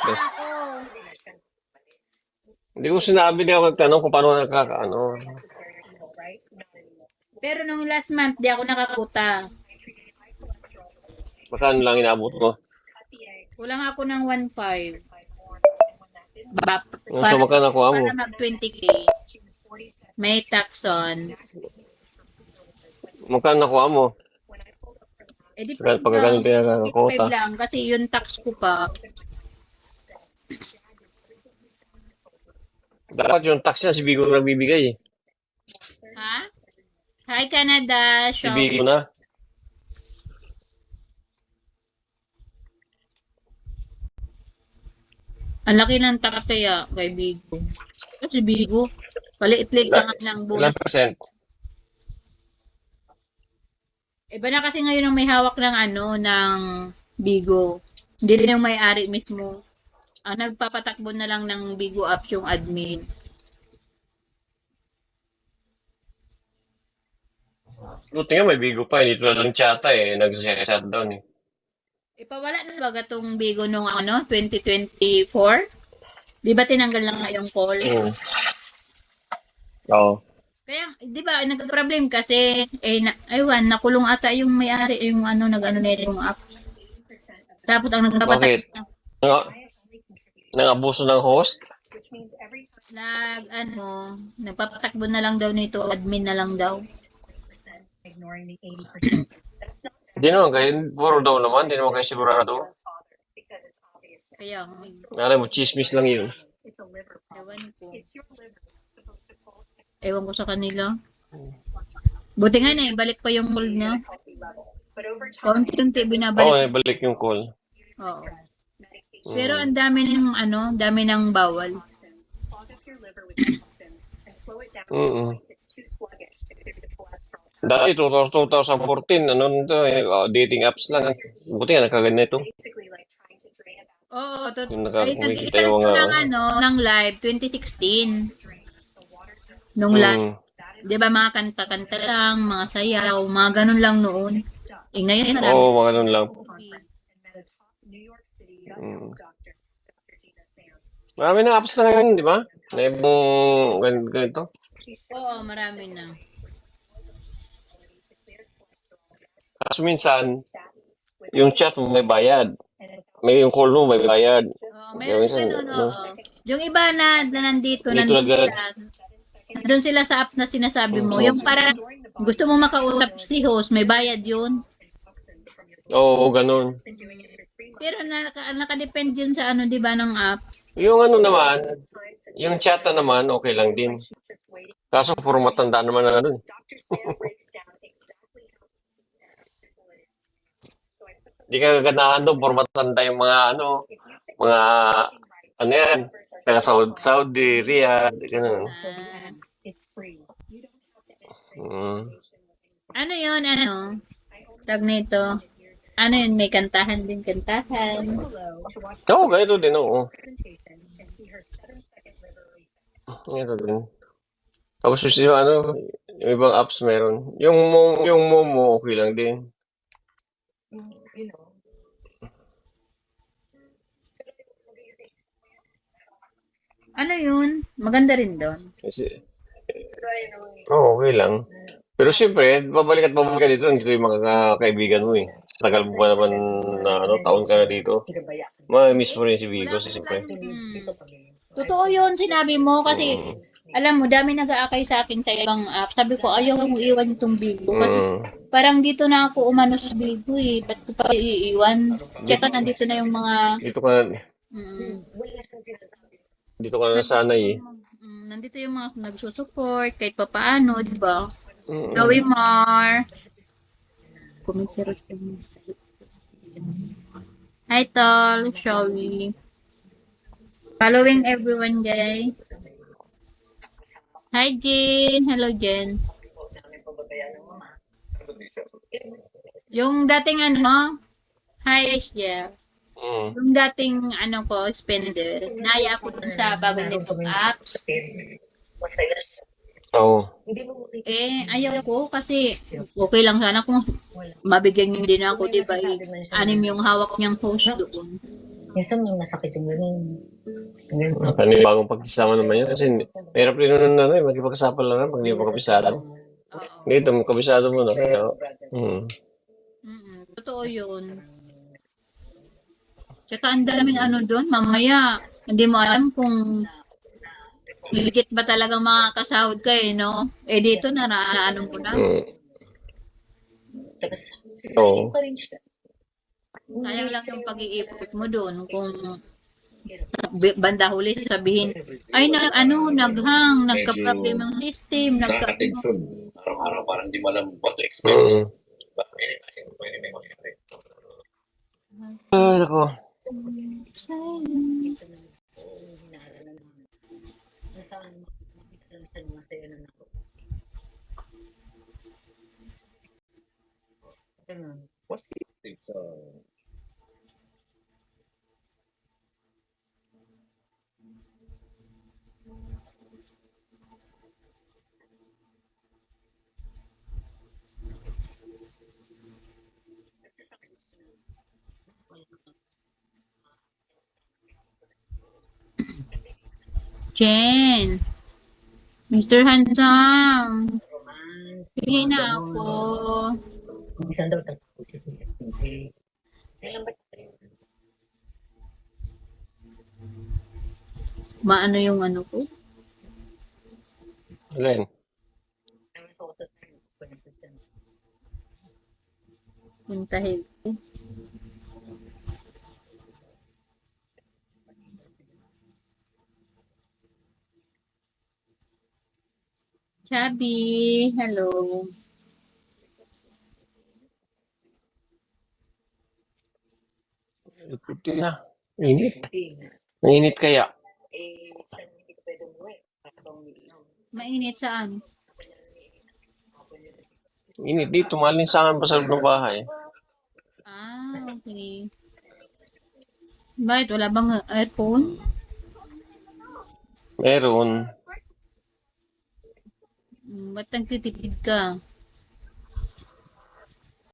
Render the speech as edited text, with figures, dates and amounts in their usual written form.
Eh, ako. Hindi ko sinabi, di ako nagtanong kung paano nakakaano. Pero nung last month, di ako nakakuta. Magkano lang inabot mo. Kulang ako ng 1.5. Ba, So, para, magkano nakuha mo. para mag 20K. May tax on. Magkano nakuha mo. Eh, depende Pagka lang. ganun kaya kota. 5 lang. Kasi yung tax ko pa. Dapat yung tax niya, si Bigo nagbibigay eh. Ha? Hi, Canada. Si Bigo na. Ang laki ng tax kaya kay Bigo. Kasi Bigo, paliit-liit lang ng Ilan bonus. percent? Iba na kasi ngayon ang may hawak ng ng Bigo. Hindi rin yung may-ari mismo. Ang nagpapatakbo na lang ng Bigo apps yung admin. Buti nga may Bigo pa, hindi tulad ng Chata eh, nag-shutdown eh. Ipawala na ba itong Bigo nung 2024? Di ba tinanggal lang nga yung call? Oo. Kaya, di ba, nagka-problem kasi, aywan, nakulong ata yung may-ari, yung nag-ano nila yung app. Tapos ang Bakit? nagpapatakbo Nang-abuso ng host? nagpapatakbo na lang daw nito, admin na lang daw. Hindi naman kayo, puro daw naman, hindi naman kayo sigurado. Kaya, Alam mo, chismis lang yun. ewan ko. Ewan ko sa kanila. Buti nga na, balik pa yung hold na. Konti-konti Oo, binabalik. balik yung call. Oo. Pero ang dami ng dami ng bawal. Dati 2014, ano nito eh, dating apps lang. Buti nga nakaganito. Oo, Yung ay nakakita nag-start yung ko mga... ng live 2016. Nung live. 'Di ba mga kanta-kanta lang, mga sayaw, mga ganun lang noon. Ngayon marami. Oo, mga ganun lang. Marami na apps na ngayon, di ba? Na ibang ganito. Oo, marami na. Kaso minsan, yung chat mo may bayad. Yung call mo may bayad. Kaya Mayroon minsan, ganun, oo. Yung iba na nandito, Hindi tulad nandun ganun. sila. Nandun sila sa app na sinasabi mo. Oo. Yung parang gusto mo makausap si host, may bayad yun. Oo, ganun. Pero nakadepend yun sa di ba, ng app. Yung ano naman, yung chat na naman, okay lang din. Kaso puro matanda naman na doon. Hindi ka gaganahan doon, puro matanda yung mga, ano yan, taga Saudi, Riyadh, ganun. Ano yun, tag nito. Ano yun, may kantahan din, kantahan. Oo, ganito din, oo. Ganito din. Tapos yung yung ibang apps meron. Yung Momo, okay lang din. Ano yun? Maganda rin doon. Kasi, okay lang. Pero siyempre, babalik at babalik ka dito. Dito yung mga kaibigan mo eh. Tagal mo pa naman na taon ka na dito. Ma-miss mo rin si Vigo, siyempre. Totoo yun, sinabi mo kasi alam mo, dami nag-aakay sa akin sa ibang app. Sabi ko, ayaw kong iwan itong Bigo kasi parang dito na ako umano sa Bigo eh. Ba't ko pa iiwan? Tsaka nandito na yung mga... Dito ka na nasanay eh. Nandito yung mga nagsusupport kahit pa paano, di ba? Gawin Mar. Hi, Tol. Shall we? Following everyone, guys. Hi, Jen. Hello, Jen. Yung dating hi, Ashia. Yung dating ko, spender, naya ako dun sa bagong nitong apps. Oo. Ayaw ko kasi okay lang sana kung mabigyan niyo din ako, di ba? 6 yung hawak niyang post doon. Minsan may masakit yung ganun. Ganun. Panibagong pagkisama naman yun. Kasi mahirap rin nun ano eh, magkipagsapal lang pag hindi mo kabisado. Oo. Dito, kabisado mo na. Kaya, Totoo yun. Tsaka ang daming ano doon, mamaya, hindi mo alam kung legit ba talagang makakasahod ka eh, no? Eh dito ano mo na. Tapos, Oo. pa rin siya. Sayang lang yung pag-iipot mo doon kung banda huli sabihin, ay naghang, nagka-problem ang system, Nakaka-tension. Araw-araw parang di mo alam what to expect. Pwede may mangyari. Ay, ako. Nasaan makikita lang siya masaya na ako. Ganun. What's the Jen, Mr. Handsome, Romance. bigay na ako. Minsan daw hindi. Kailan ba? Maano yung ano ko? Alin? Puntahin ko. Chubby, hello. Puti na. Init. Hindi. Ang init kaya. Saan hindi ko pwede umuwi? Para bang umiinom. Mainit saan? Init dito. Malinsangan pa sa loob ng bahay. Ah, okay. Bakit? Wala bang aircon? Meron. Ba't nagtitipid ka?